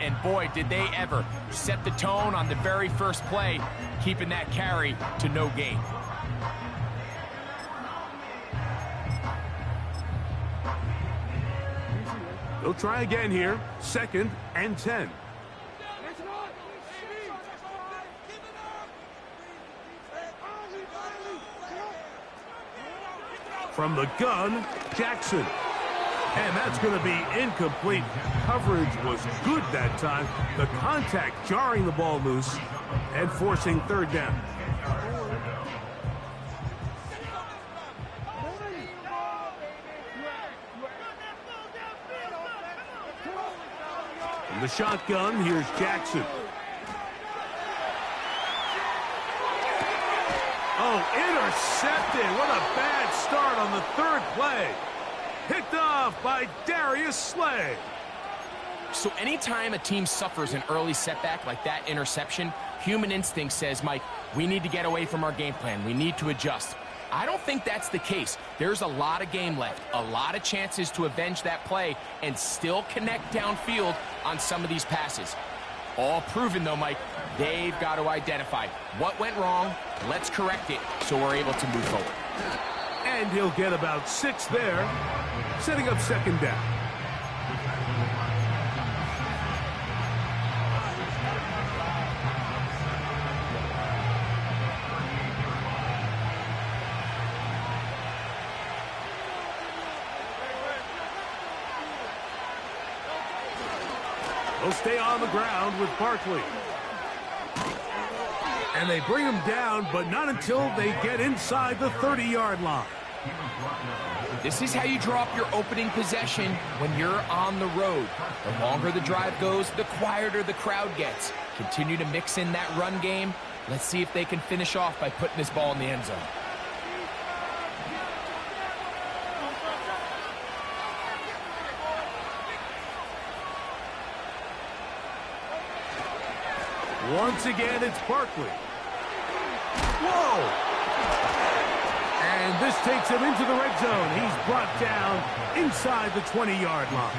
And boy, did they ever set the tone on the very first play, keeping that carry to no gain. They'll try again here. 2nd and 10. From the gun, Jackson. And that's going to be incomplete. Coverage was good that time. The contact jarring the ball loose and forcing 3rd down. From the shotgun, here's Jackson. Oh, intercepted. What a bad start on the 3rd play. Picked off by Darius Slay. So anytime a team suffers an early setback like that interception, human instinct says, Mike, we need to get away from our game plan. We need to adjust. I don't think that's the case. There's a lot of game left, a lot of chances to avenge that play and still connect downfield on some of these passes. All proven, though, Mike, they've got to identify what went wrong, let's correct it so we're able to move forward. And he'll get about 6 there, setting up 2nd down. They'll stay on the ground with Barkley. And they bring him down, but not until they get inside the 30-yard line. This is how you draw up your opening possession when you're on the road. The longer the drive goes, the quieter the crowd gets. Continue to mix in that run game. Let's see if they can finish off by putting this ball in the end zone. Once again, it's Barkley. Whoa! And this takes him into the red zone. He's brought down inside the 20-yard line.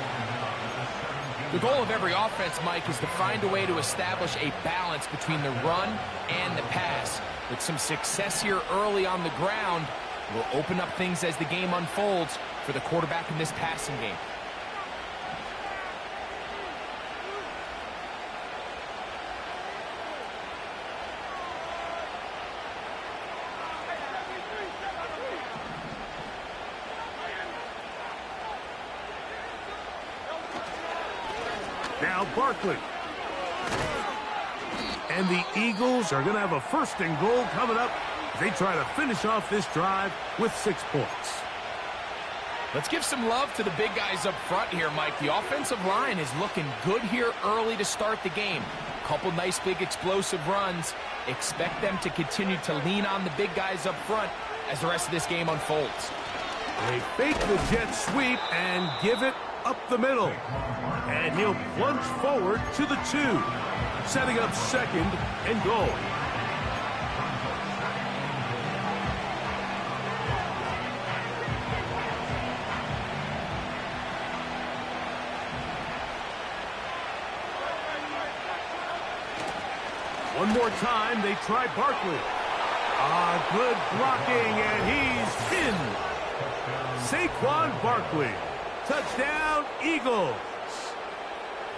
The goal of every offense, Mike, is to find a way to establish a balance between the run and the pass. With some success here early on the ground, will open up things as the game unfolds for the quarterback in this passing game. Now Barkley. And the Eagles are going to have a 1st and goal coming up as they try to finish off this drive with 6 points. Let's give some love to the big guys up front here, Mike. The offensive line is looking good here early to start the game. A couple nice big explosive runs. Expect them to continue to lean on the big guys up front as the rest of this game unfolds. They fake the jet sweep and give it up the middle. And he'll plunge forward to the 2, setting up 2nd and goal. One more time, they try Barkley. Good blocking, and he's in. Saquon Barkley. Touchdown, Eagles.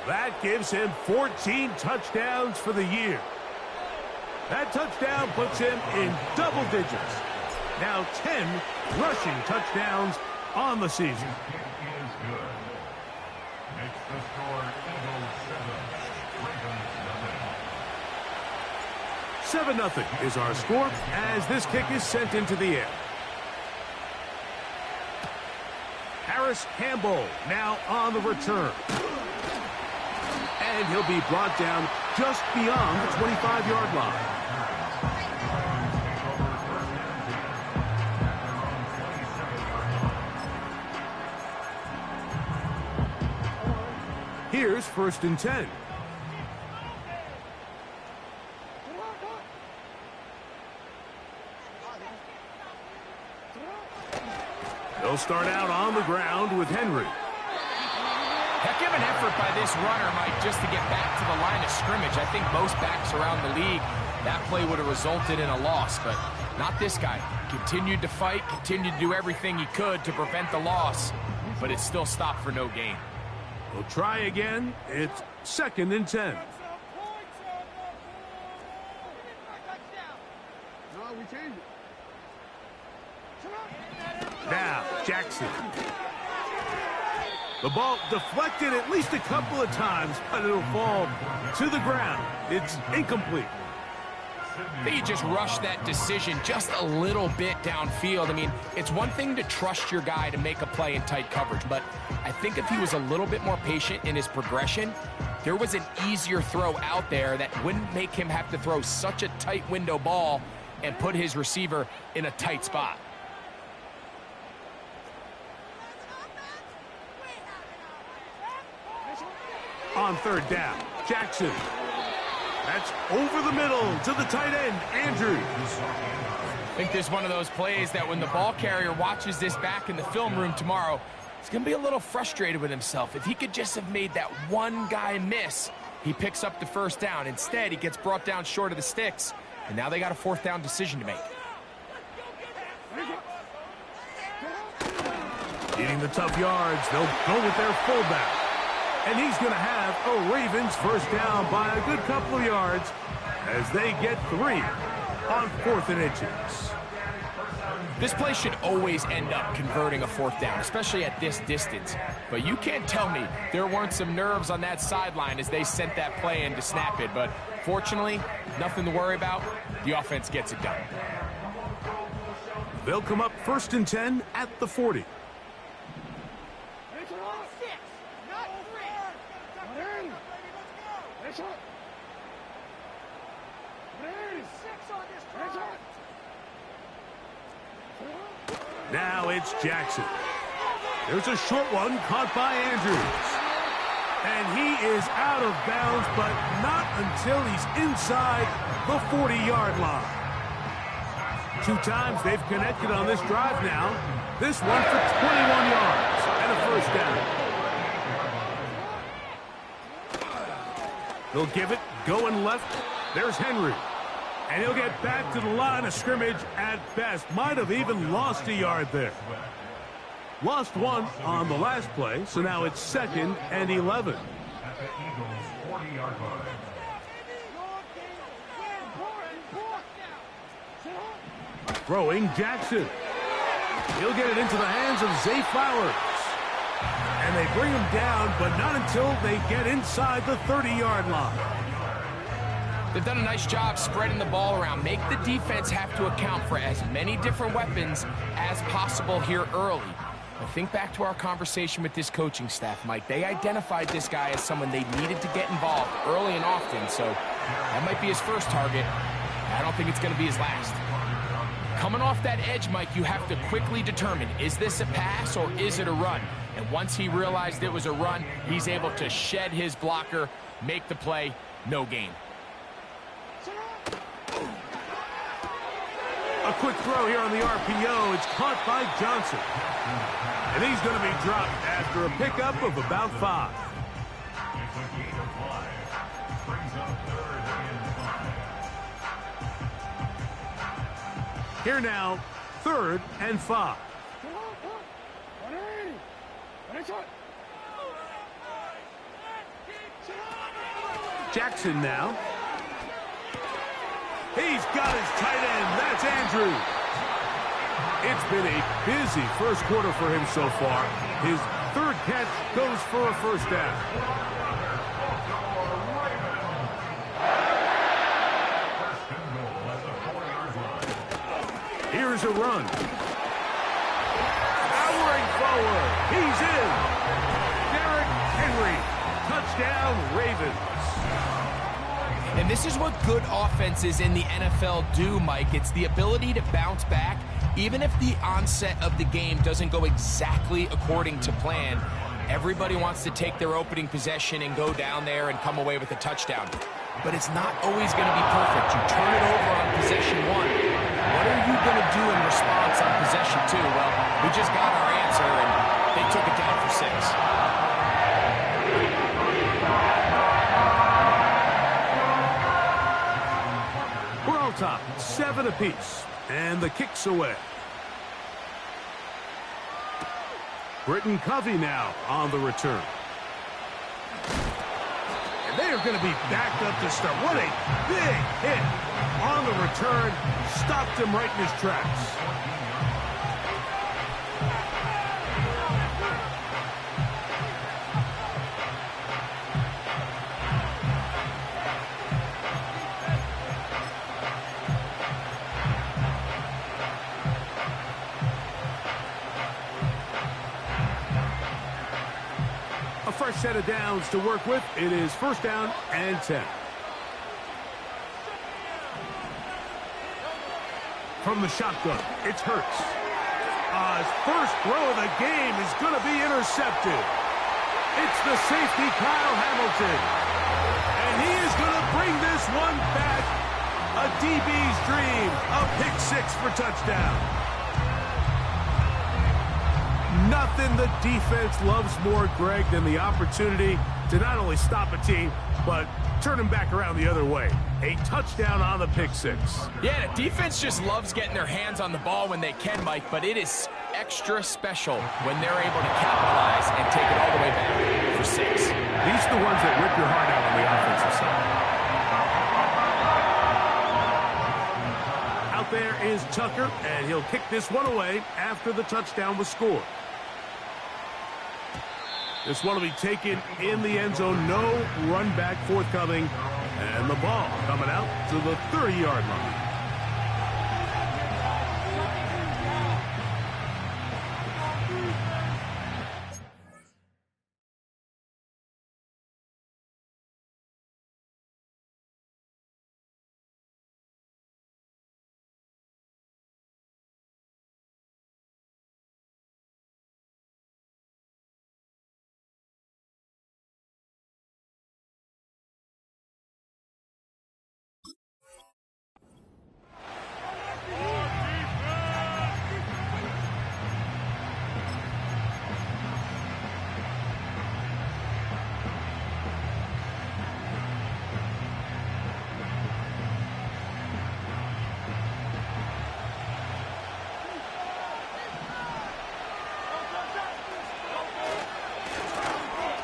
That gives him 14 touchdowns for the year. That touchdown puts him in double digits. Now 10 rushing touchdowns on the season. Is good. Makes the score Eagles 7, Ravens 7-0 is our score as this kick is sent into the air. Harris Campbell now on the return. And he'll be brought down just beyond the 25-yard line. Here's 1st and 10. They'll start out on the ground with Henry. Heck of an effort by this runner, Mike, just to get back to the line of scrimmage. I think most backs around the league, that play would have resulted in a loss, but not this guy. Continued to fight, continued to do everything he could to prevent the loss, but it still stopped for no gain. We'll try again. It's 2nd and 10. Now, Jackson. The ball deflected at least a couple of times, but it'll fall to the ground. It's incomplete. They just rushed that decision just a little bit downfield. I mean, it's one thing to trust your guy to make a play in tight coverage, but I think if he was a little bit more patient in his progression, there was an easier throw out there that wouldn't make him have to throw such a tight window ball and put his receiver in a tight spot. On 3rd down, Jackson. That's over the middle to the tight end, Andrews. I think there's one of those plays that when the ball carrier watches this back in the film room tomorrow, he's going to be a little frustrated with himself. If he could just have made that one guy miss, he picks up the 1st down. Instead, he gets brought down short of the sticks, and now they got a 4th down decision to make. Needing the tough yards, they'll go with their fullback. And he's going to have a Ravens 1st down by a good couple of yards as they get 3 on 4th and inches. This play should always end up converting a 4th down, especially at this distance. But you can't tell me there weren't some nerves on that sideline as they sent that play in to snap it. But fortunately, nothing to worry about. The offense gets it done. They'll come up 1st and 10 at the 40. Now it's Jackson. There's a short one caught by Andrews. And he is out of bounds, but not until he's inside the 40-yard line. 2 times they've connected on this drive now. This one for 21 yards and a 1st down. They'll give it going left. There's Henry. And he'll get back to the line of scrimmage at best. Might have even lost a yard there. Lost 1 on the last play, so now it's 2nd and 11. At the Eagles' 40-yard line. Throwing Jackson. He'll get it into the hands of Zay Flowers. And they bring him down, but not until they get inside the 30-yard line. They've done a nice job spreading the ball around. Make the defense have to account for as many different weapons as possible here early. But think back to our conversation with this coaching staff, Mike. They identified this guy as someone they needed to get involved early and often, so that might be his first target. I don't think it's going to be his last. Coming off that edge, Mike, you have to quickly determine, is this a pass or is it a run? And once he realized it was a run, he's able to shed his blocker, make the play, no gain. A quick throw here on the RPO. It's caught by Johnson. And he's going to be dropped after a pickup of about 5. It's a gain of 5. Brings up 3rd and 5. Here now, 3rd and 5. Jackson now. He's got his tight end. That's Andrews. It's been a busy first quarter for him so far. His 3rd catch goes for a 1st down. Here's a run. Powering forward. He's in. Derrick Henry. Touchdown, Ravens. And this is what good offenses in the NFL do, Mike. It's the ability to bounce back, even if the onset of the game doesn't go exactly according to plan. Everybody wants to take their opening possession and go down there and come away with a touchdown. But it's not always going to be perfect. You turn it over on possession 1. What are you going to do in response on possession 2? Well, we just got our answer, and they took it down for 6. top, 7 apiece. And the kick's away. Britton Covey now on the return. And they are going to be backed up to start. What a big hit on the return. Stopped him right in his tracks. Fresh set of downs to work with. It is 1st down and 10. From the shotgun, it's Hurts. His first throw of the game is going to be intercepted. It's the safety, Kyle Hamilton. And he is going to bring this one back. A DB's dream. A pick 6 for touchdown. Nothing the defense loves more, Greg, than the opportunity to not only stop a team, but turn them back around the other way. A touchdown on the pick 6. Yeah, the defense just loves getting their hands on the ball when they can, Mike, but it is extra special when they're able to capitalize and take it all the way back for 6. These are the ones that rip your heart out on the offensive side. Out there is Tucker, and he'll kick this one away after the touchdown was scored. This one will be taken in the end zone. No run back forthcoming. And the ball coming out to the 30-yard line.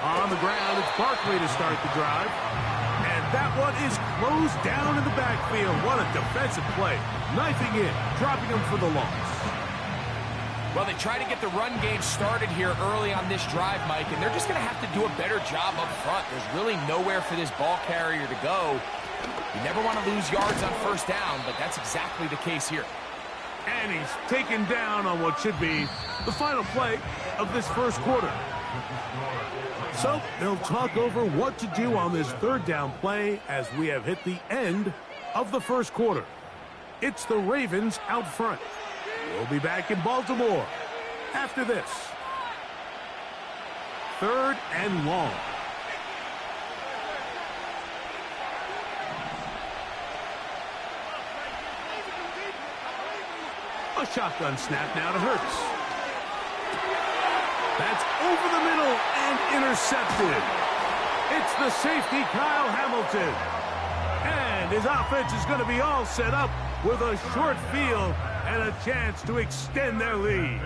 On the ground, it's Barkley to start the drive. And that one is closed down in the backfield. What a defensive play. Knifing in, dropping him for the loss. Well, they try to get the run game started here early on this drive, Mike, and they're just going to have to do a better job up front. There's really nowhere for this ball carrier to go. You never want to lose yards on 1st down, but that's exactly the case here. And he's taken down on what should be the final play of this 1st quarter. So they'll talk over what to do on this 3rd down play as we have hit the end of the 1st quarter. It's the Ravens out front. We'll be back in Baltimore after this. 3rd and long. A shotgun snap now to Hurts. That's over the middle and intercepted. It's the safety, Kyle Hamilton. And his offense is going to be all set up with a short field and a chance to extend their lead.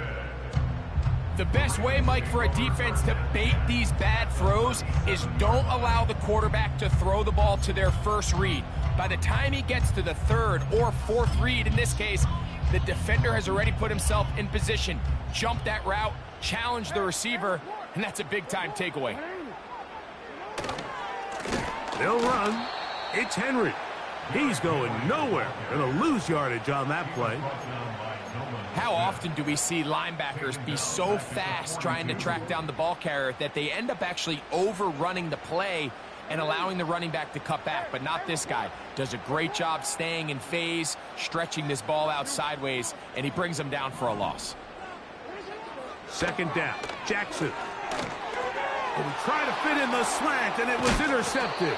The best way, Mike, for a defense to bait these bad throws is don't allow the quarterback to throw the ball to their first read. By the time he gets to the 3rd or 4th read, in this case, the defender has already put himself in position, jump that route, challenge the receiver, and that's a big-time takeaway. They'll run. It's Henry. He's going nowhere. Going to lose yardage on that play. How often do we see linebackers be so fast trying to track down the ball carrier that they end up actually overrunning the play and allowing the running back to cut back? But not this guy. Does a great job staying in phase, stretching this ball out sideways, and he brings them down for a loss. 2nd down. Jackson. Will try to fit in the slant, and it was intercepted.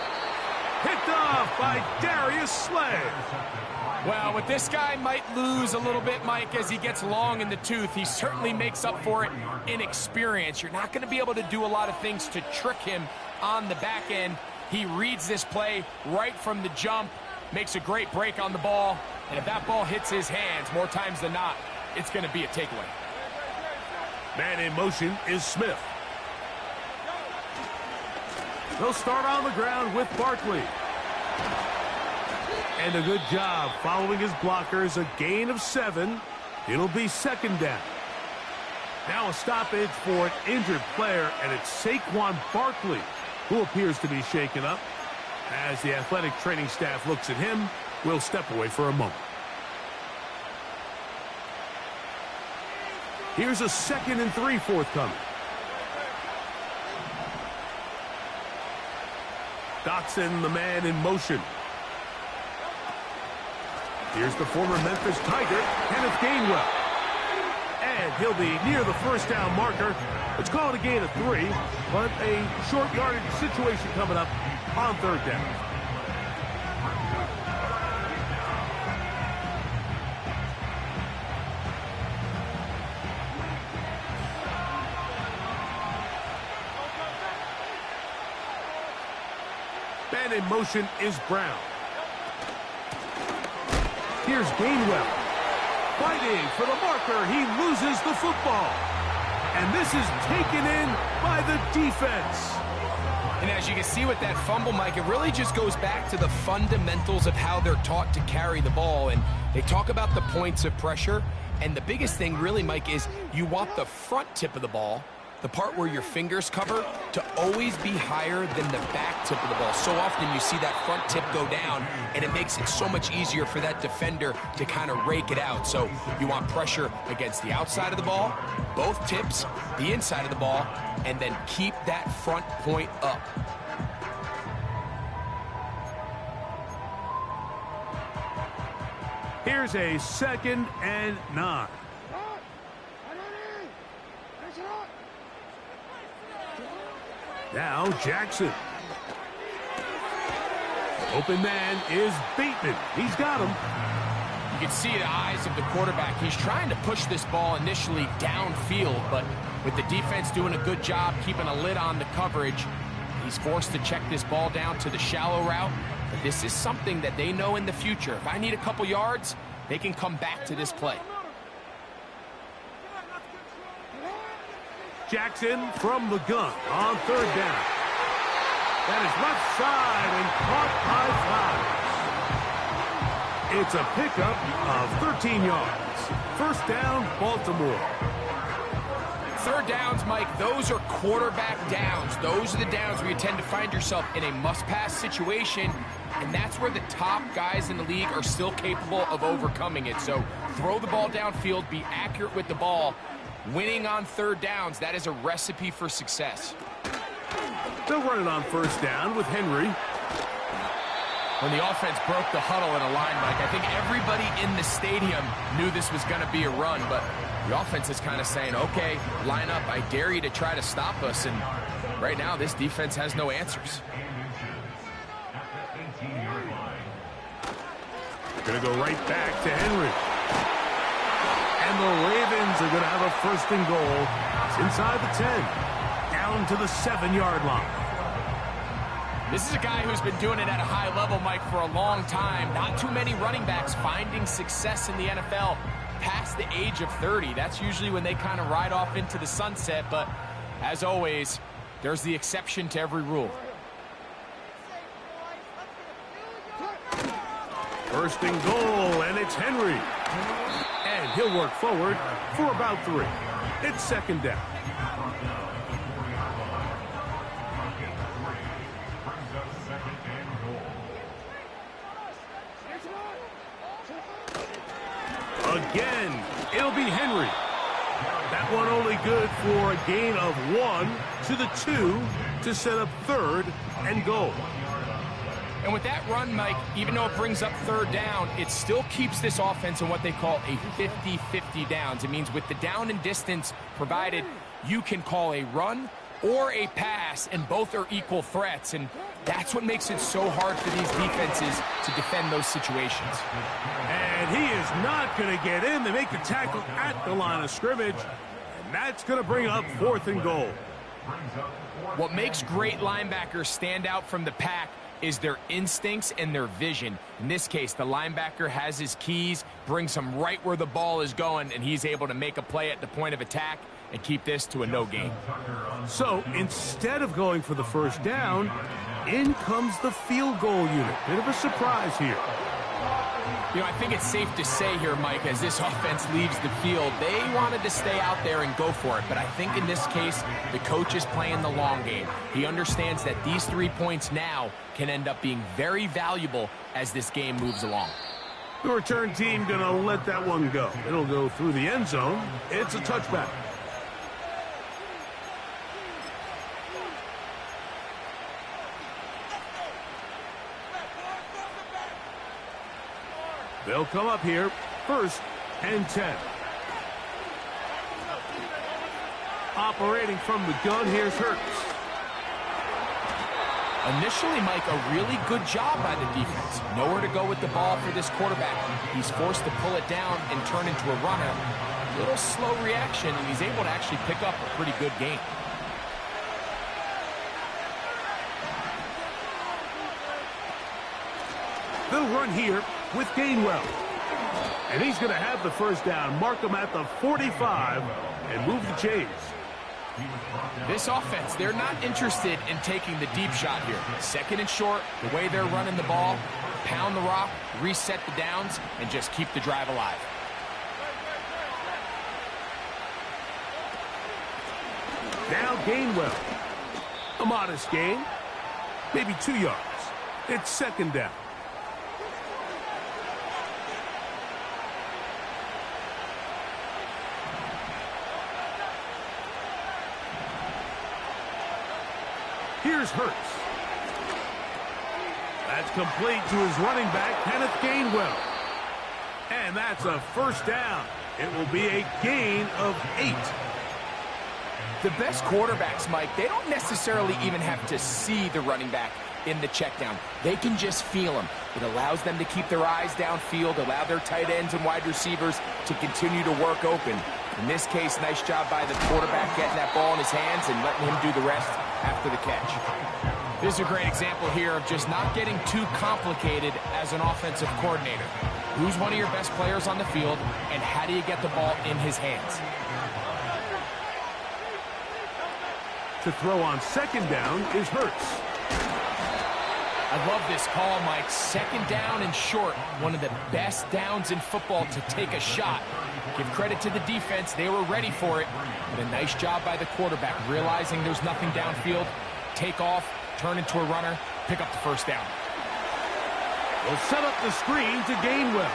Picked off by Darius Slay. Well, with this guy might lose a little bit, Mike, as he gets long in the tooth. He certainly makes up for it in experience. You're not going to be able to do a lot of things to trick him on the back end. He reads this play right from the jump, makes a great break on the ball, and if that ball hits his hands more times than not, it's going to be a takeaway. Man in motion is Smith. They'll start on the ground with Barkley. And a good job following his blockers, a gain of 7. It'll be second down. Now a stoppage for an injured player, and it's Saquon Barkley who appears to be shaken up. As the athletic training staff looks at him, we'll step away for a moment. Here's a 2nd and 3 forthcoming. Dotson, the man in motion. Here's the former Memphis Tiger, Kenneth Gainwell. And he'll be near the first down marker. It's called a gain of 3, but a short yardage situation coming up on third down. Man in motion is Brown. Here's Gainwell. Fighting for the marker. He loses the football. And this is taken in by the defense. And as you can see with that fumble, Mike, it really just goes back to the fundamentals of how they're taught to carry the ball. And they talk about the points of pressure. And the biggest thing really, Mike, is you want the front tip of the ball, the part where your fingers cover, to always be higher than the back tip of the ball. So often you see that front tip go down, and it makes it so much easier for that defender to kind of rake it out. So you want pressure against the outside of the ball, both tips, the inside of the ball, and then keep that front point up. Here's a 2nd and 9. Now Jackson. Open man is Bateman. He's got him. You can see the eyes of the quarterback. He's trying to push this ball initially downfield, but with the defense doing a good job keeping a lid on the coverage, he's forced to check this ball down to the shallow route. But this is something that they know in the future. If I need a couple yards, they can come back to this play. Jackson from the gun on third down. That is left side and caught by Flowers. It's a pickup of 13 yards. First down, Baltimore. Third downs, Mike, those are quarterback downs. Those are the downs where you tend to find yourself in a must-pass situation, and that's where the top guys in the league are still capable of overcoming it. So throw the ball downfield, be accurate with the ball. Winning on third downs, that is a recipe for success. They'll run it on first down with Henry. When the offense broke the huddle in a line, Mike, I think everybody in the stadium knew this was going to be a run, but the offense is kind of saying, okay, line up, I dare you to try to stop us, and right now this defense has no answers. Going to go right back to Henry. And the Ravens are going to have a 1st and goal. It's inside the 10, down to the 7-yard line. This is a guy who's been doing it at a high level, Mike, for a long time. Not too many running backs finding success in the NFL past the age of 30. That's usually when they kind of ride off into the sunset, but as always, there's the exception to every rule. 1st and goal, and it's Henry. And he'll work forward for about 3. It's second down. Again, it'll be Henry. That one only good for a gain of 1 to the 2 to set up 3rd and goal. And with that run, Mike, even though it brings up third down, it still keeps this offense in what they call a 50-50 downs. It means with the down and distance provided, you can call a run or a pass, and both are equal threats. And that's what makes it so hard for these defenses to defend those situations. And he is not going to get in. They make the tackle at the line of scrimmage, and that's going to bring up 4th and goal. What makes great linebackers stand out from the pack is their instincts and their vision. In this case, the linebacker has his keys, brings him right where the ball is going, and he's able to make a play at the point of attack and keep this to a no gain. So instead of going for the first down, in comes the field goal unit. Bit of a surprise here. You know, I think it's safe to say here, Mike, as this offense leaves the field, they wanted to stay out there and go for it. But I think in this case, the coach is playing the long game. He understands that these 3 points now can end up being very valuable as this game moves along. The return team going to let that one go. It'll go through the end zone. It's a touchback. They'll come up here, 1st and 10. Operating from the gun, here's Hurts. Initially, Mike, a really good job by the defense. Nowhere to go with the ball for this quarterback. He's forced to pull it down and turn into a runner. A little slow reaction, and he's able to actually pick up a pretty good gain. They'll run here with Gainwell. And he's going to have the first down. Mark him at the 45 and move the chains. This offense, they're not interested in taking the deep shot here. 2nd and short, the way they're running the ball, pound the rock, reset the downs, and just keep the drive alive. Now Gainwell. A modest gain. Maybe 2 yards. It's 2nd down. Here's Hurts. That's complete to his running back, Kenneth Gainwell. And that's a first down. It will be a gain of 8. The best quarterbacks, Mike, they don't necessarily even have to see the running back in the check down. They can just feel him. It allows them to keep their eyes downfield, allow their tight ends and wide receivers to continue to work open. In this case, nice job by the quarterback getting that ball in his hands and letting him do the rest after the catch. This is a great example here of just not getting too complicated as an offensive coordinator. Who's one of your best players on the field, and how do you get the ball in his hands? To throw on 2nd down is Hurts. I love this call, Mike. 2nd down and short. One of the best downs in football to take a shot. Give credit to the defense. They were ready for it. But a nice job by the quarterback, realizing there's nothing downfield. Take off, turn into a runner, pick up the first down. They'll set up the screen to Gainwell.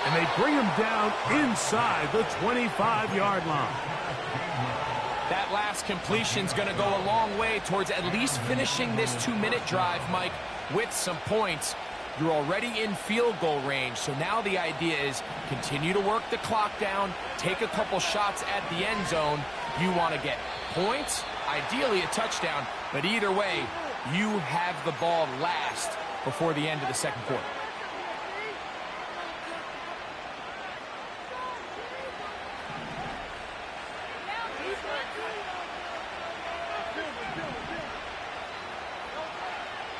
And they bring him down inside the 25-yard line. That last completion's going to go a long way towards at least finishing this 2-minute drive, Mike, with some points. You're already in field goal range, so now the idea is continue to work the clock down, take a couple shots at the end zone. You want to get points, ideally a touchdown, but either way, you have the ball last before the end of the 2nd quarter.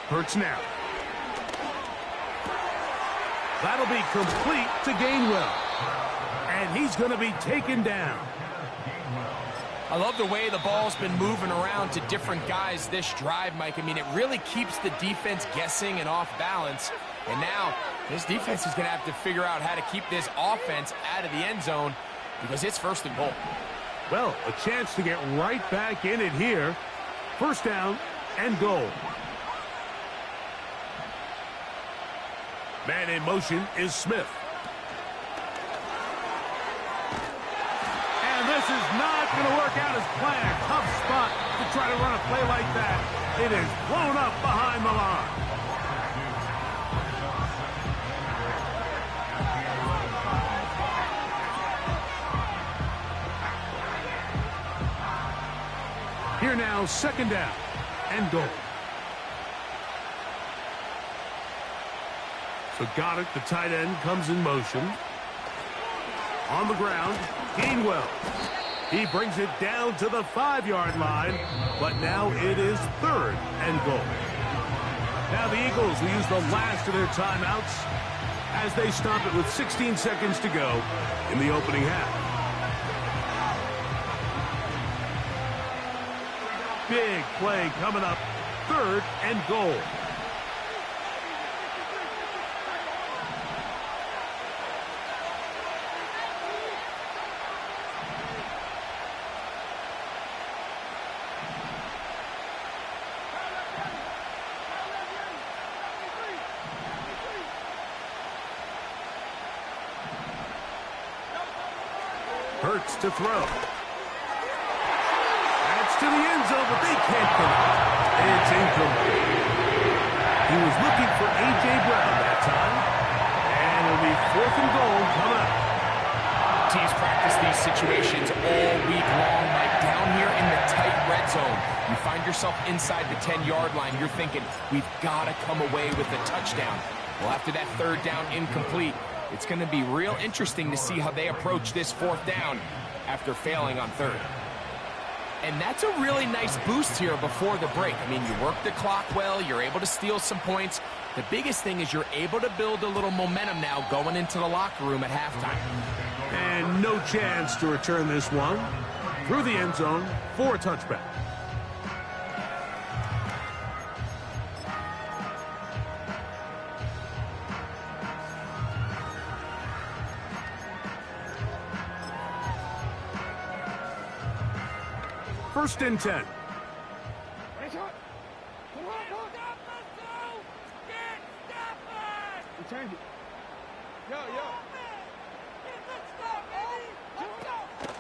Hurts now. That'll be complete to Gainwell. And he's going to be taken down. I love the way the ball's been moving around to different guys this drive, Mike. I mean, it really keeps the defense guessing and off balance. And now this defense is going to have to figure out how to keep this offense out of the end zone because it's 1st and goal. Well, a chance to get right back in it here. 1st down and goal. Man in motion is Smith. And this is not going to work out as planned. Tough spot to try to run a play like that. It is blown up behind the line. Here now, 2nd down and goal. So Goddard, the tight end, comes in motion. On the ground, Gainwell. He brings it down to the 5-yard line, but now it is 3rd and goal. Now the Eagles will use the last of their timeouts as they stop it with 16 seconds to go in the opening half. Big play coming up. 3rd and goal. Hurts to throw. That's to the end zone, but they can't connect. It's incomplete. He was looking for A.J. Brown that time. And it'll be 4th and goal coming up. Teams practice these situations all week long, Mike. Down here in the tight red zone, you find yourself inside the 10-yard line. You're thinking, we've got to come away with a touchdown. Well, after that 3rd down incomplete, it's going to be real interesting to see how they approach this 4th down after failing on 3rd. And that's a really nice boost here before the break. I mean, you work the clock well, you're able to steal some points. The biggest thing is you're able to build a little momentum now going into the locker room at halftime. And no chance to return this one. Through the end zone for a touchback. First and 10.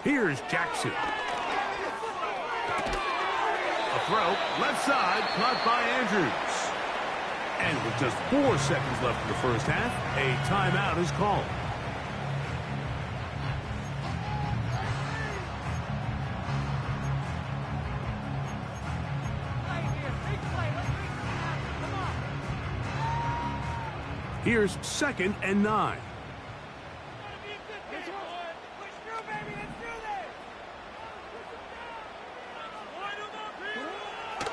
Here's Jackson. A throw, left side, caught by Andrews. And with just 4 seconds left in the first half, a timeout is called. Here's 2nd and 9.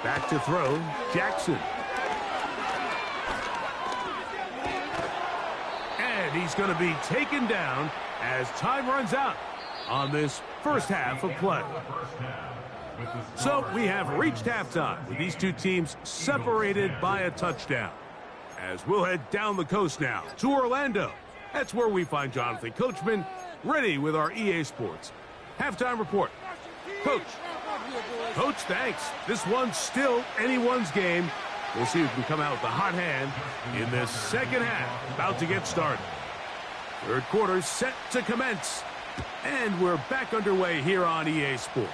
Back to throw, Jackson. And he's going to be taken down as time runs out on this first half of play. So we have reached halftime with these two teams separated by a touchdown. As we'll head down the coast now to Orlando. That's where we find Jonathan Coachman ready with our EA Sports halftime report. Coach, thanks. This one's still anyone's game. We'll see who can come out with the hot hand in this second half. About to get started. 3rd quarter set to commence. And we're back underway here on EA Sports.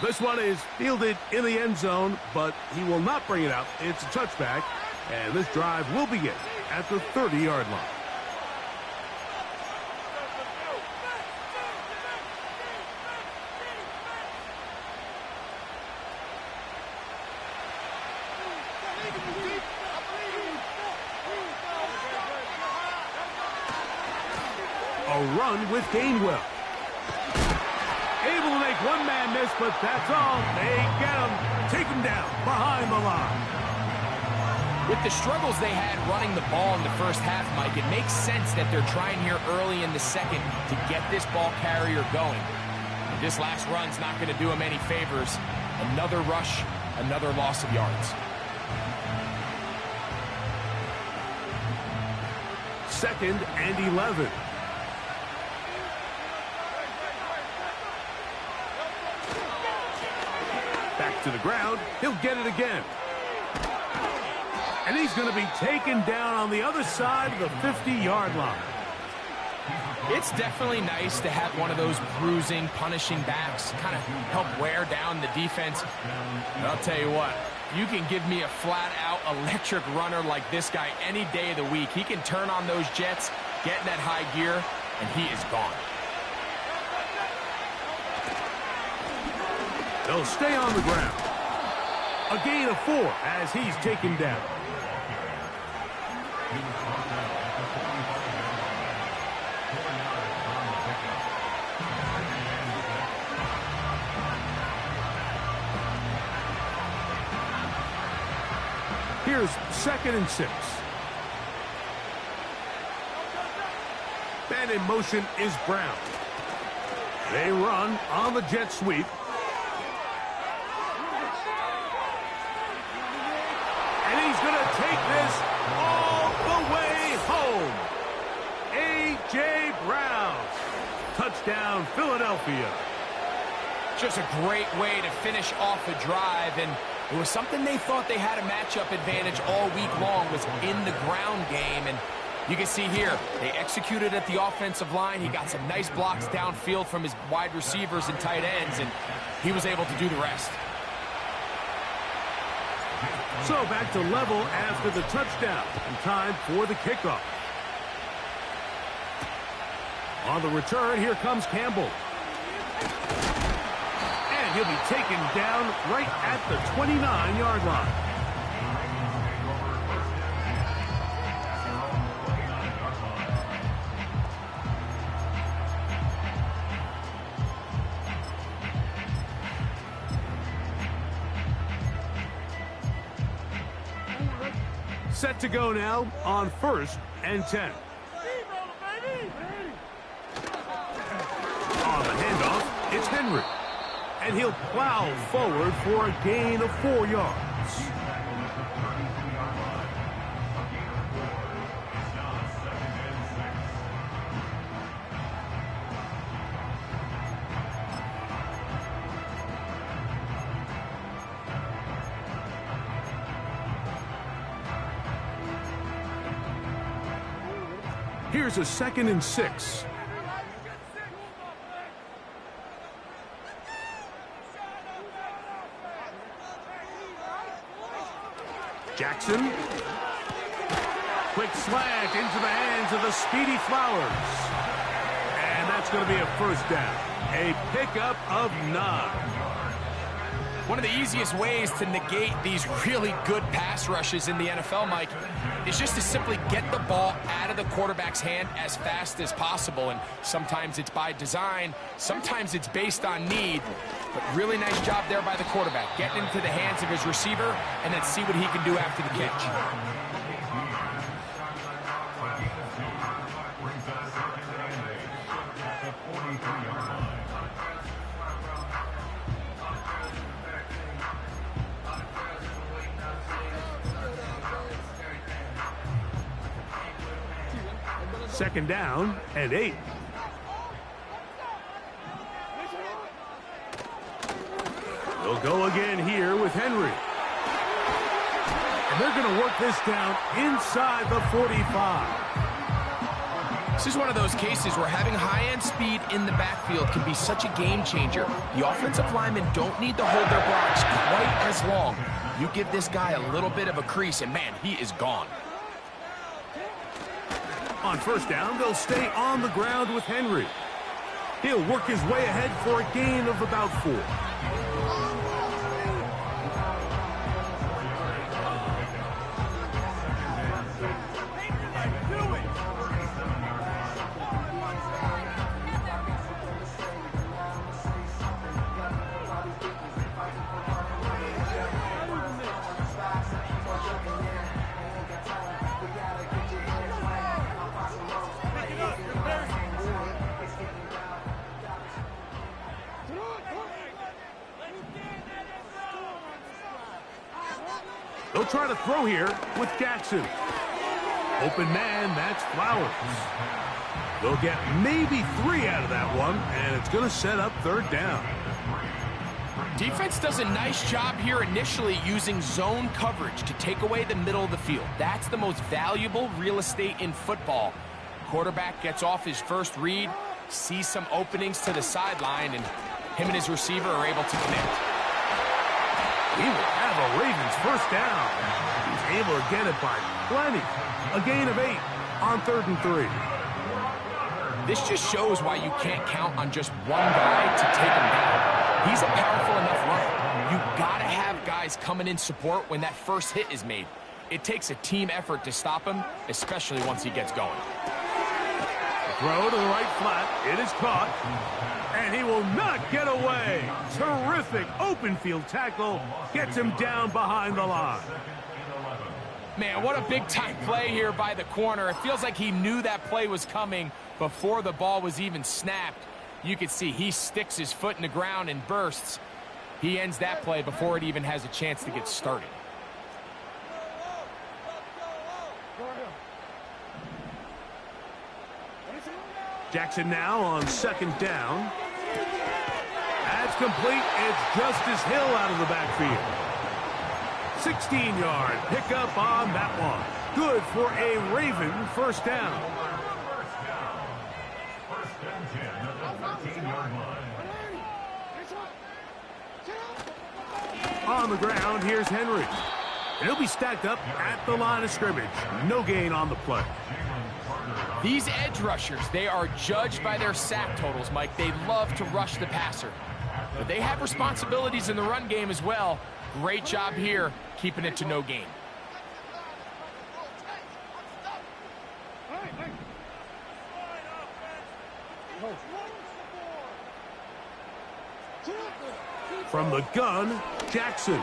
This one is fielded in the end zone, but he will not bring it out. It's a touchback, and this drive will begin at the 30-yard line. A run with Gainwell. Able to make one man miss, but that's all. They get him. Take him down behind the line. With the struggles they had running the ball in the first half, Mike, it makes sense that they're trying here early in the second to get this ball carrier going. This last run's not going to do him any favors. Another rush, another loss of yards. 2nd and 11. Back to the ground. He'll get it again. And he's going to be taken down on the other side of the 50-yard line. It's definitely nice to have one of those bruising, punishing backs kind of help wear down the defense. But I'll tell you what, you can give me a flat-out electric runner like this guy any day of the week. He can turn on those jets, get in that high gear, and he is gone. They'll stay on the ground. A gain of 4 as he's taken down. Here's 2nd and 6. And in motion is Brown. They run on the jet sweep. And he's going to take this all the way home. A.J. Brown. Touchdown, Philadelphia. Just a great way to finish off a drive, and it was something they thought they had a matchup advantage all week long, was in the ground game. And you can see here, they executed at the offensive line. He got some nice blocks downfield from his wide receivers and tight ends, and he was able to do the rest. So back to level after the touchdown, and time for the kickoff. On the return, here comes Campbell. And he'll be taken down right at the 29-yard line. Set to go now on 1st and 10. On the handoff, it's Henry. And he'll plow forward for a gain of 4 yards. Here's a 2nd and 6. Jackson. Quick slant into the hands of the speedy Flowers. And that's going to be a 1st down. A pickup of 9. One of the easiest ways to negate these really good pass rushes in the NFL, Mike, is just to simply get the ball out of the quarterback's hand as fast as possible. And sometimes it's by design, sometimes it's based on need. But really nice job there by the quarterback, getting into the hands of his receiver and then see what he can do after the catch. Second down and 8. They'll go again here with Henry. And they're going to work this down inside the 45. This is one of those cases where having high-end speed in the backfield can be such a game changer. The offensive linemen don't need to hold their blocks quite as long. You give this guy a little bit of a crease, and man, he is gone. On 1st down, they'll stay on the ground with Henry. He'll work his way ahead for a gain of about 4. They'll try to throw here with Jackson. Open man, that's Flowers. They'll get maybe 3 out of that one, and it's going to set up 3rd down. Defense does a nice job here initially using zone coverage to take away the middle of the field. That's the most valuable real estate in football. Quarterback gets off his first read, sees some openings to the sideline, and him and his receiver are able to connect. He will have a Ravens 1st down. He's able to get it by plenty. A gain of 8 on 3rd and 3. This just shows why you can't count on just one guy to take him down. He's a powerful enough runner. You gotta have guys coming in support when that first hit is made. It takes a team effort to stop him, especially once he gets going. Throw to the right flat. It is caught. And he will not get away. Terrific open field tackle. Gets him down behind the line. Man, what a big-time play here by the corner. It feels like he knew that play was coming before the ball was even snapped. You can see he sticks his foot in the ground and bursts. He ends that play before it even has a chance to get started. Jackson now on second down. That's complete. It's Justice Hill out of the backfield. 16-yard pickup on that one. Good for a Raven first down. First and 10 at the 13-yard line. On the ground, here's Henry. And he'll be stacked up at the line of scrimmage. No gain on the play. These edge rushers, they are judged by their sack totals, Mike. They love to rush the passer. But they have responsibilities in the run game as well. Great job here, keeping it to no gain. From the gun, Jackson.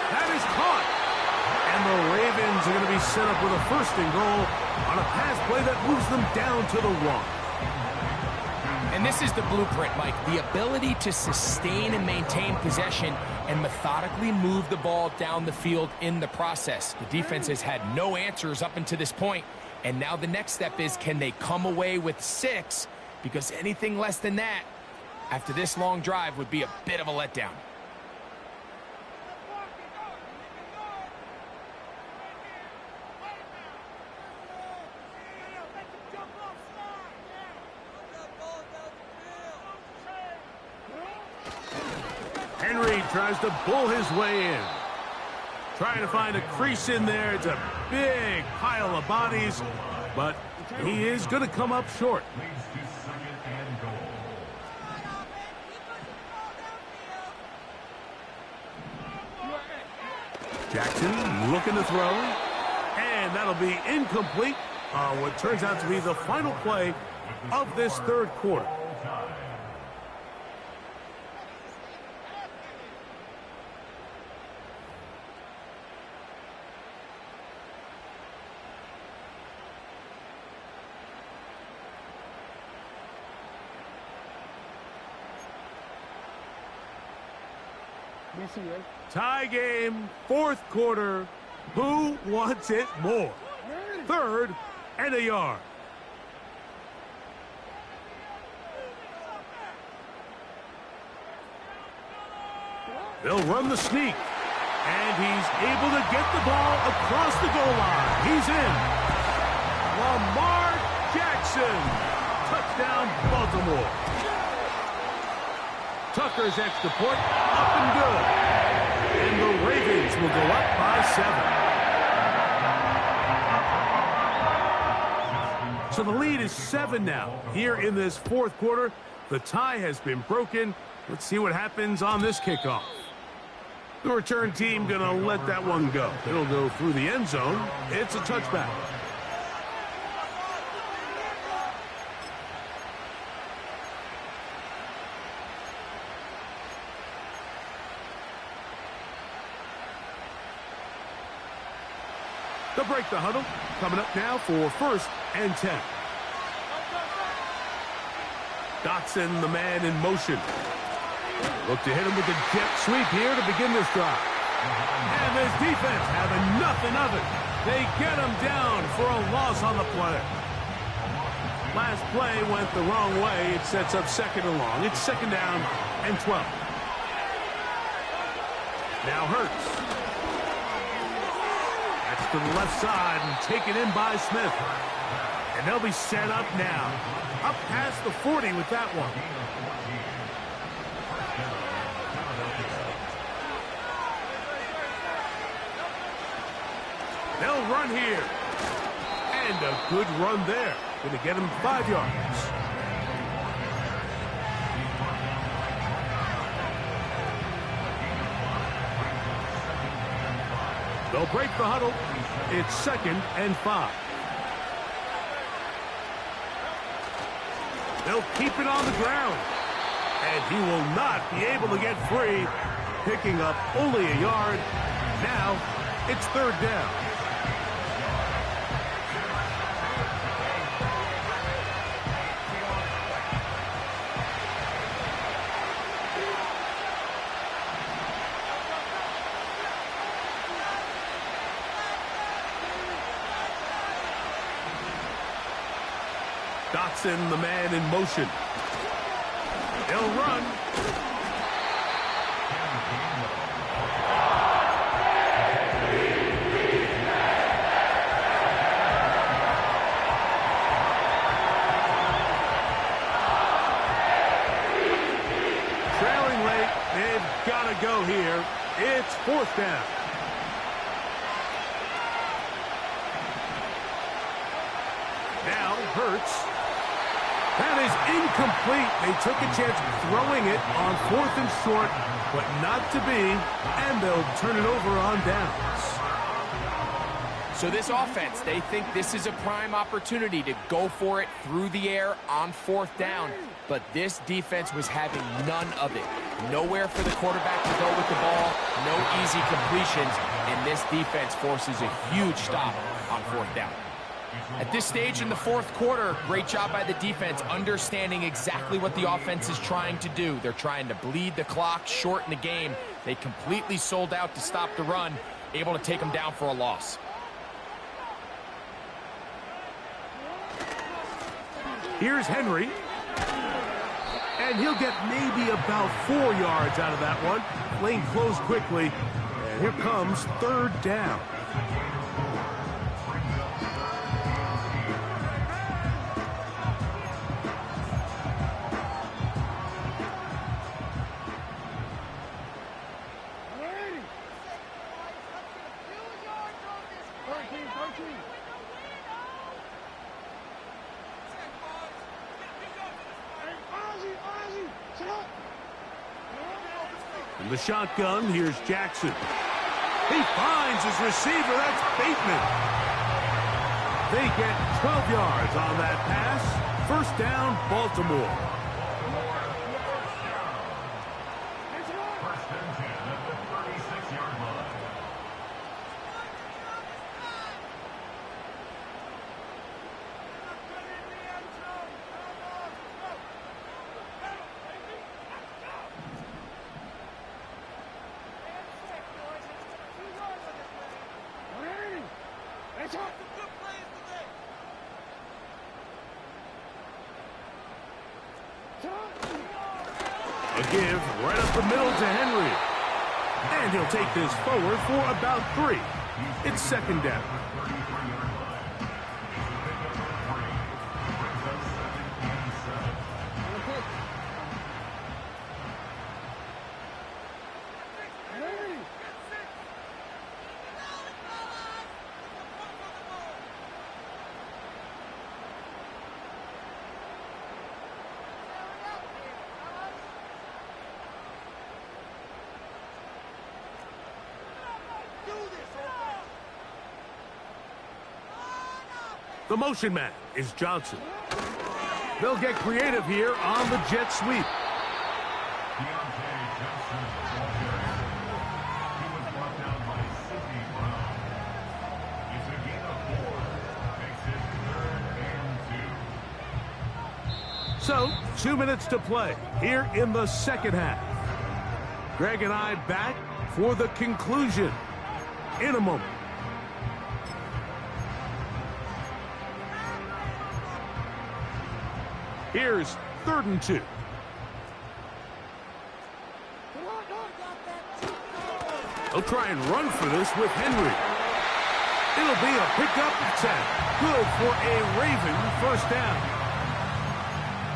That is caught. And the Ravens are going to be set up with a first and goal on a pass play that moves them down to the 1. And this is the blueprint, Mike. The ability to sustain and maintain possession and methodically move the ball down the field in the process. The defense has had no answers up until this point, and now the next step is, can they come away with 6? Because anything less than that, after this long drive, would be a bit of a letdown. Henry tries to bull his way in. Trying to find a crease in there. It's a big pile of bodies, but he is going to come up short. Jackson looking to throw, and that'll be incomplete on what turns out to be the final play of this third quarter. Tie game, fourth quarter. Who wants it more? Third and a yard. They'll run the sneak. And he's able to get the ball across the goal line. He's in. Lamar Jackson. Touchdown, Baltimore. Tucker's extra point up and good. And the Ravens will go up by 7. So the lead is 7 now. Here in this fourth quarter, the tie has been broken. Let's see what happens on this kickoff. The return team going to let that one go. It'll go through the end zone. It's a touchback. They'll break the huddle. Coming up now for first and 10. Dotson, the man in motion. Look to hit him with the jet sweep here to begin this drive. And this defense having nothing of it. They get him down for a loss on the play. Last play went the wrong way. It sets up second and long. It's second down and 12. Now Hurts. That's to the left side and taken in by Smith. And they'll be set up now. Up past the 40 with that one. They'll run here. And a good run there. Going to get him 5 yards. They'll break the huddle. It's second and 5. They'll keep it on the ground. And he will not be able to get free. Picking up only a yard. Now, It's third down. Dotson, the man in motion. They'll run. Trailing late. They've got to go here. It's fourth down. Now Hurts. That is incomplete. They took a chance throwing it on fourth and short, but not to be, and they'll turn it over on downs. So this offense, they think this is a prime opportunity to go for it through the air on fourth down, but this defense was having none of it. Nowhere for the quarterback to go with the ball, no easy completions, and this defense forces a huge stop on fourth down. At this stage in the fourth quarter, great job by the defense understanding exactly what the offense is trying to do. They're trying to bleed the clock, shorten the game. They completely sold out to stop the run, able to take them down for a loss. Here's Henry. And he'll get maybe about 4 yards out of that one. Lane closed quickly. And here comes third down. In the shotgun, here's Jackson. He finds his receiver. That's Bateman. They get 12 yards on that pass. First down, Baltimore. First and 10 at the 36-yard line. A give right up the middle to Henry. And he'll take this forward for about 3. It's second down. The motion man is Johnson. They'll get creative here on the jet sweep. Deontay Johnson from Jerry. He was brought down by Sidney Brown. It's a gain of 4. Makes it 3rd and 2. So, 2 minutes to play here in the second half. Greg and I back for the conclusion in a moment. Here's 3rd and 2. They'll try and run for this with Henry. It'll be a pickup of 10. Good for a Raven first down.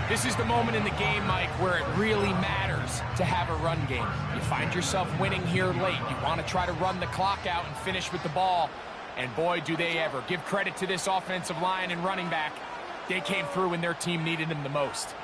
This is the moment in the game, Mike, where it really matters to have a run game. You find yourself winning here late. You want to try to run the clock out and finish with the ball. And boy, do they ever. Give credit to this offensive line and running back. They came through when their team needed them the most.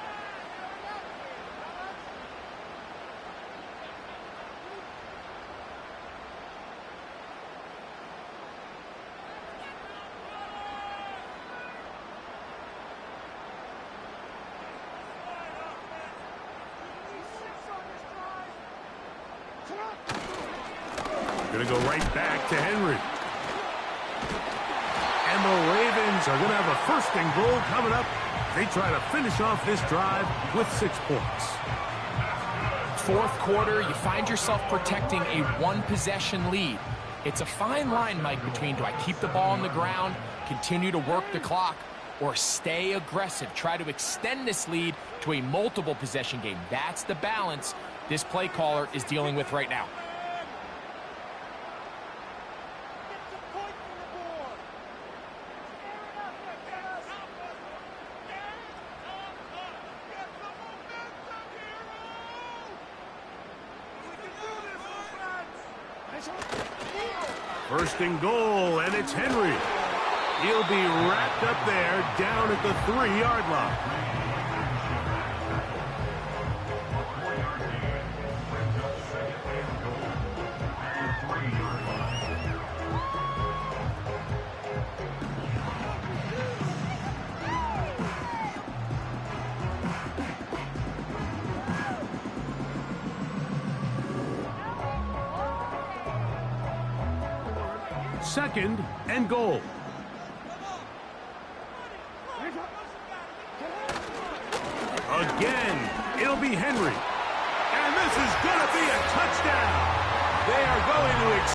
Going to go right back to Henry. And the Ravens are going to have a first and goal coming up. They try to finish off this drive with 6 points. Fourth quarter, you find yourself protecting a one-possession lead. It's a fine line, Mike, between do I keep the ball on the ground, continue to work the clock, or stay aggressive, try to extend this lead to a multiple possession game. That's the balance this play caller is dealing with right now. First and goal, and it's Henry. He'll be wrapped up there down at the 3-yard line. Second and goal. Again, it'll be Henry. And this is going to be a touchdown. They are going to